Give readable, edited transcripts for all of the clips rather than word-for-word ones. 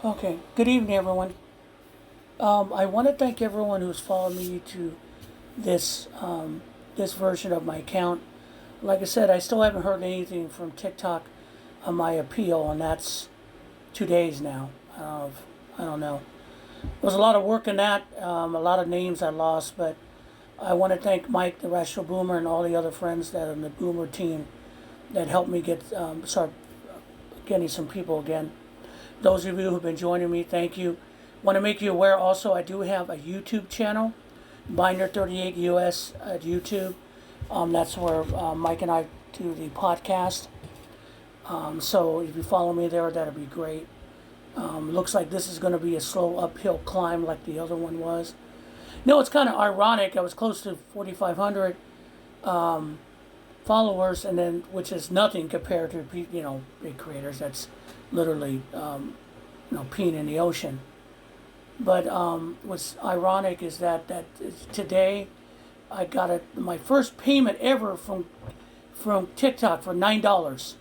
Okay, good evening, everyone. I want to thank everyone who's followed me to this this version of my account. Like I said, I still haven't heard anything from TikTok on my appeal, and that's 2 days now. I don't know. There was a lot of work in that, a lot of names I lost, but I want to thank Mike, the Rational Boomer, and all the other friends that are in the Boomer team that helped me start getting some people again. Those of you who've been joining me, thank you. Want to make you aware also, I do have a YouTube channel, Binder38 US at YouTube. That's where Mike and I do the podcast. So if you follow me there, that'd be great. Looks like this is going to be a slow uphill climb like the other one was. No, it's kind of ironic. I was close to 4,500 followers, and then which is nothing compared to big creators. That's literally peeing in the ocean. But what's ironic is that today I got my first payment ever from TikTok for $9.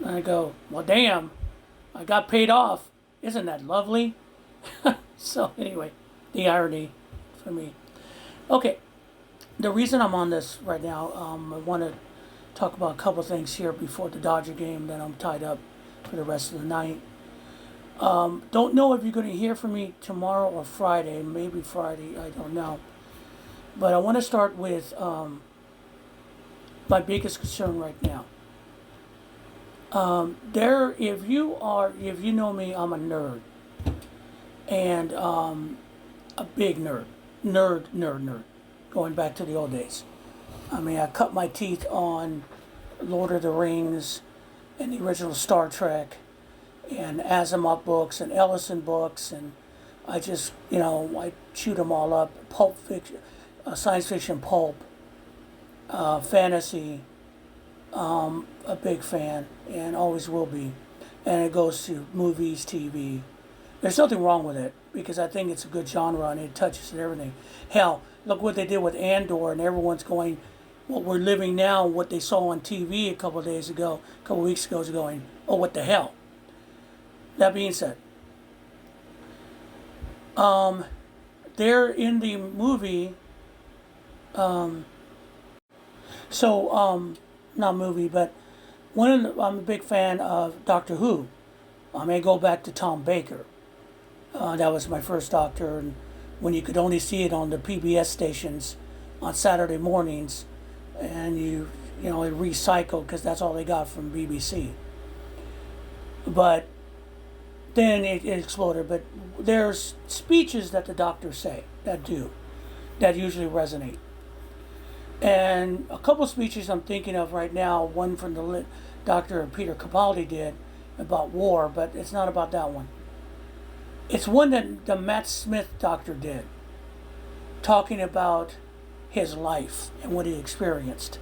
And I go, well, damn, I got paid off. Isn't that lovely? So anyway, the irony for me. Okay, the reason I'm on this right now, I want to talk about a couple things here before the Dodger game. Then I'm tied up for the rest of the night. Don't know if you're going to hear from me tomorrow or Friday. Maybe Friday. I don't know. But I want to start with my biggest concern right now. If you know me, I'm a nerd, and a big nerd, going back to the old days. I mean, I cut my teeth on Lord of the Rings and the original Star Trek and Asimov books and Ellison books, and I just, I chewed them all up. Pulp fiction, science fiction pulp, fantasy, a big fan, and always will be. And it goes to movies, TV. There's nothing wrong with it, because I think it's a good genre and it touches everything. Hell, look what they did with Andor, and everyone's going, what we're living now, what they saw on TV a couple weeks ago, is going, oh, what the hell? That being said, they're in the movie, not movie, but I'm a big fan of Doctor Who. I may go back to Tom Baker. That was my first Doctor, and when you could only see it on the PBS stations on Saturday mornings, and it recycled because that's all they got from BBC. But then it exploded. But there's speeches that the doctors say that usually resonate. And a couple speeches I'm thinking of right now, one from the Dr. Peter Capaldi did about war, but it's not about that one. It's one that the Matt Smith doctor did, talking about his life and what he experienced.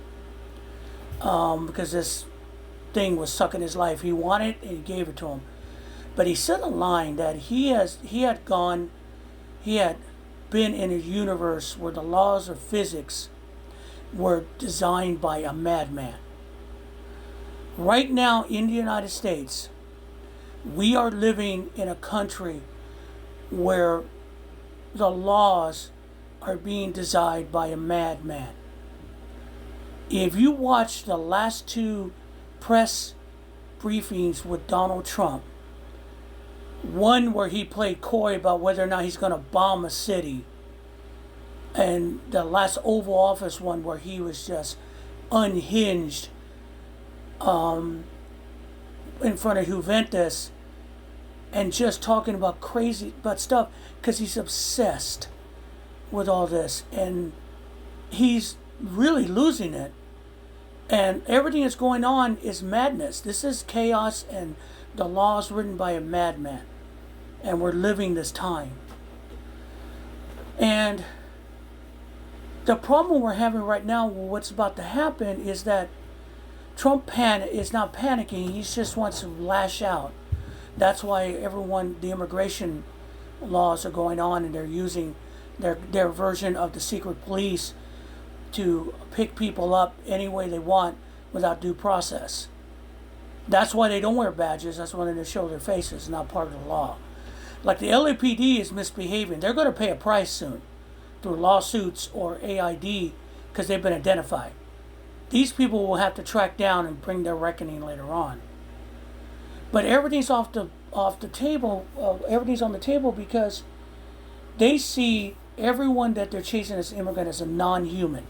Because this thing was sucking his life. He wanted it and he gave it to him. But he said a line that he had been in a universe where the laws of physics were designed by a madman. Right now in the United States, we are living in a country where the laws are being designed by a madman. If you watch the last two press briefings with Donald Trump, one where he played coy about whether or not he's going to bomb a city, and the last Oval Office one where he was just unhinged in front of Juventus and just talking about crazy stuff because he's obsessed with all this, and he's really losing it, and everything that's going on is madness. This is chaos and the laws written by a madman, and we're living this time. And the problem we're having right now, what's about to happen, is that Trump is not panicking. He just wants to lash out. That's why the immigration laws are going on, and they're using their version of the secret police to pick people up any way they want without due process. That's why they don't wear badges. That's why they show their faces, not part of the law. Like the LAPD is misbehaving. They're going to pay a price soon through lawsuits or AID because they've been identified. These people will have to track down and bring their reckoning later on. But everything's off the table. Everything's on the table because they see everyone that they're chasing as immigrant as a non-human.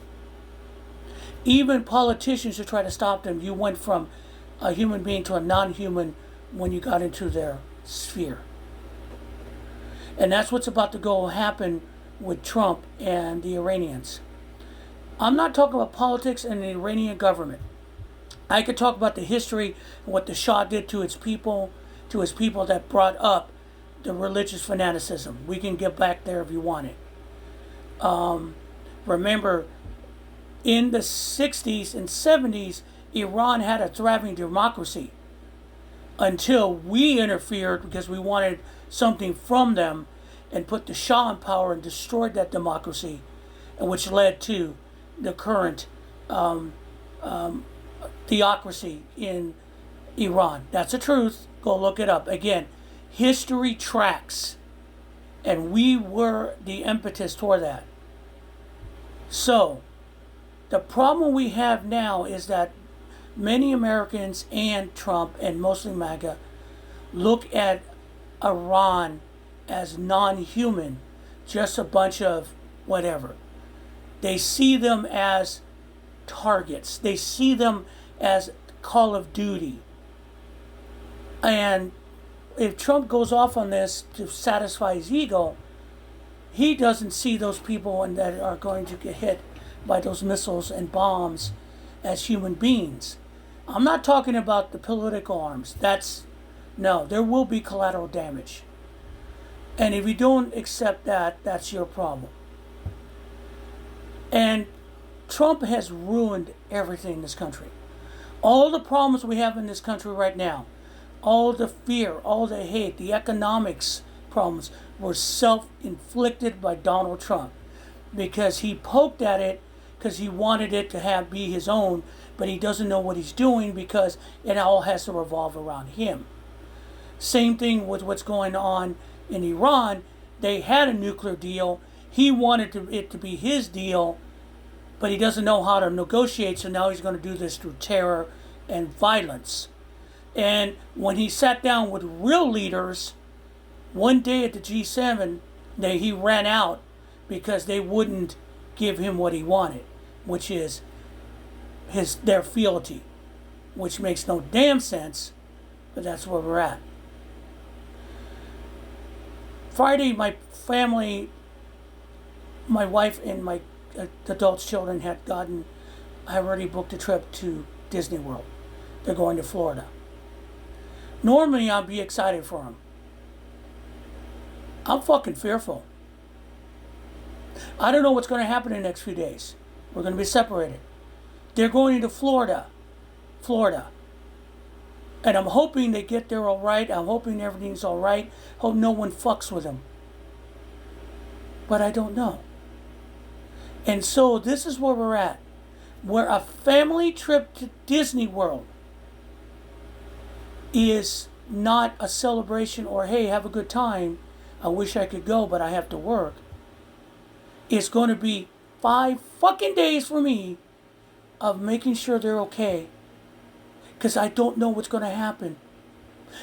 Even politicians who try to stop them, you went from a human being to a non-human when you got into their sphere. And that's what's about to go happen with Trump and the Iranians. I'm not talking about politics and the Iranian government. I could talk about the history and what the Shah did to its people that brought up the religious fanaticism. We can get back there if you want it. Remember, in the 60s and 70s, Iran had a thriving democracy until we interfered because we wanted something from them and put the Shah in power and destroyed that democracy, which led to the current theocracy in Iran. That's the truth. Go look it up. Again, history tracks, and we were the impetus toward that. So, the problem we have now is that many Americans and Trump and mostly MAGA look at Iran as non-human, just a bunch of whatever. They see them as targets. They see them as Call of Duty. And if Trump goes off on this to satisfy his ego, he doesn't see those people and that are going to get hit by those missiles and bombs as human beings. I'm not talking about the political arms. No, there will be collateral damage. And if you don't accept that, that's your problem. And Trump has ruined everything in this country. All the problems we have in this country right now, all the fear, all the hate, the economics problems were self-inflicted by Donald Trump because he poked at it because he wanted it to be his own, but he doesn't know what he's doing because it all has to revolve around him. Same thing with what's going on in Iran. They had a nuclear deal. He wanted it to be his deal, but he doesn't know how to negotiate, so now he's going to do this through terror and violence. And when he sat down with real leaders, one day at the G7, he ran out because they wouldn't give him what he wanted, which is their fealty, which makes no damn sense, but that's where we're at. Friday, my family, my wife and my adult children I already booked a trip to Disney World. They're going to Florida. Normally, I'd be excited for them. I'm fucking fearful. I don't know what's going to happen in the next few days. We're going to be separated. They're going to Florida. And I'm hoping they get there all right. I'm hoping everything's all right. Hope no one fucks with them. But I don't know. And so this is where we're at. Where a family trip to Disney World is not a celebration or, hey, have a good time. I wish I could go, but I have to work. It's going to be 5 fucking days for me of making sure they're okay. Because I don't know what's going to happen.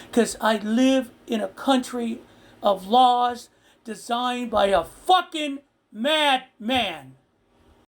Because I live in a country of laws designed by a fucking madman.